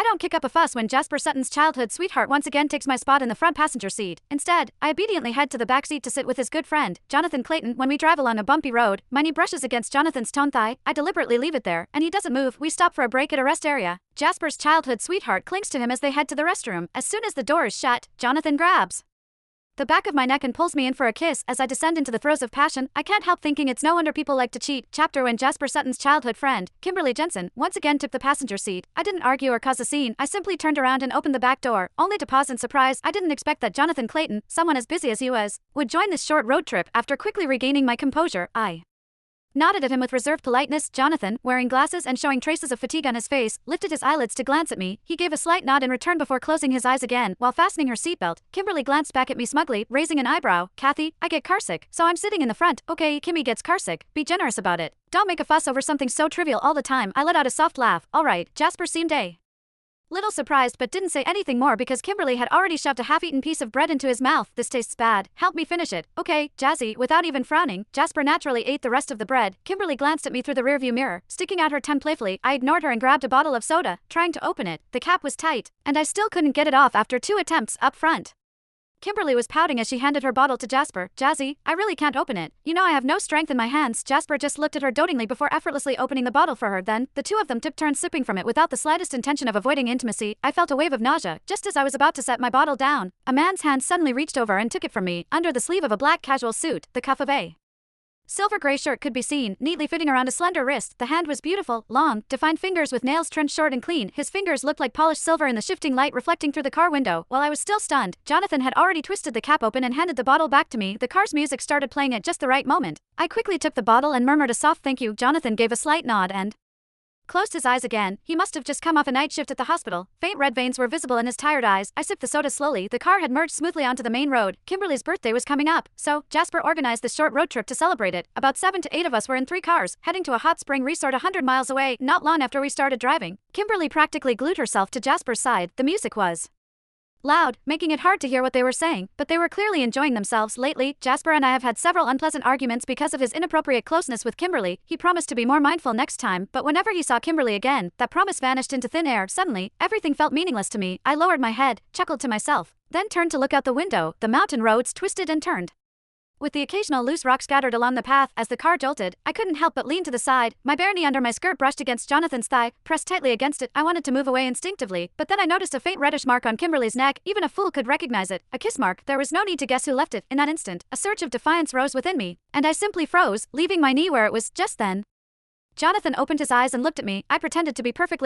don't kick up a fuss when Jasper Sutton's childhood sweetheart once again takes my spot in the front passenger seat. Instead, I obediently head to the back seat to sit with his good friend, Jonathan Clayton. When we drive along a bumpy road, my knee brushes against Jonathan's toned thigh. I deliberately leave it there, and he doesn't move. We stop for a break at a rest area. Jasper's childhood sweetheart clings to him as they head to the restroom. As soon as the door is shut, Jonathan grabs the back of my neck and pulls me in for a kiss. As I descend into the throes of passion, I can't help thinking it's no wonder people like to cheat. Chapter when Jasper Sutton's childhood friend, Kimberly Jensen, once again took the passenger seat. I didn't argue or cause a scene. I simply turned around and opened the back door, only to pause in surprise. I didn't expect that Jonathan Clayton, someone as busy as he was, would join this short road trip. After quickly regaining my composure, I nodded at him with reserved politeness. Jonathan, wearing glasses and showing traces of fatigue on his face, lifted his eyelids to glance at me. He gave a slight nod in return before closing his eyes again. While fastening her seatbelt, Kimberly glanced back at me smugly, raising an eyebrow. Kathy, I get carsick, so I'm sitting in the front. Okay, Kimmy gets carsick. Be generous about it. Don't make a fuss over something so trivial all the time. I let out a soft laugh. Alright, Jasper seemed a little surprised but didn't say anything more because Kimberly had already shoved a half-eaten piece of bread into his mouth. This tastes bad. Help me finish it. Okay, Jazzy. Without even frowning, Jasper naturally ate the rest of the bread. Kimberly glanced at me through the rearview mirror, sticking out her tongue playfully. I ignored her and grabbed a bottle of soda, trying to open it. The cap was tight, and I still couldn't get it off after 2 attempts up front. Kimberly was pouting as she handed her bottle to Jasper. Jazzy, I really can't open it. You know I have no strength in my hands. Jasper just looked at her dotingly before effortlessly opening the bottle for her. Then, the two of them took turns sipping from it without the slightest intention of avoiding intimacy. I felt a wave of nausea. Just as I was about to set my bottle down, a man's hand suddenly reached over and took it from me. Under the sleeve of a black casual suit, the cuff of a silver-gray shirt could be seen, neatly fitting around a slender wrist. The hand was beautiful, long, defined fingers with nails trimmed short and clean. His fingers looked like polished silver in the shifting light reflecting through the car window. While I was still stunned, Jonathan had already twisted the cap open and handed the bottle back to me. The car's music started playing at just the right moment. I quickly took the bottle and murmured a soft thank you. Jonathan gave a slight nod and closed his eyes again. He must have just come off a night shift at the hospital. Faint red veins were visible in his tired eyes. I sipped the soda slowly. The car had merged smoothly onto the main road. Kimberly's birthday was coming up, so Jasper organized this short road trip to celebrate it. About 7 to 8 of us were in 3 cars, heading to a hot spring resort 100 miles away. Not long after we started driving, Kimberly practically glued herself to Jasper's side. The music was loud, making it hard to hear what they were saying, but they were clearly enjoying themselves. Lately, Jasper and I have had several unpleasant arguments because of his inappropriate closeness with Kimberly. He promised to be more mindful next time, but whenever he saw Kimberly again, that promise vanished into thin air. Suddenly, everything felt meaningless to me. I lowered my head, chuckled to myself, then turned to look out the window. The mountain roads twisted and turned, with the occasional loose rock scattered along the path. As the car jolted, I couldn't help but lean to the side. My bare knee under my skirt brushed against Jonathan's thigh, pressed tightly against it. I wanted to move away instinctively, but then I noticed a faint reddish mark on Kimberly's neck. Even a fool could recognize it. A kiss mark. There was no need to guess who left it. In that instant, a surge of defiance rose within me, and I simply froze, leaving my knee where it was. Just then, Jonathan opened his eyes and looked at me. I pretended to be perfectly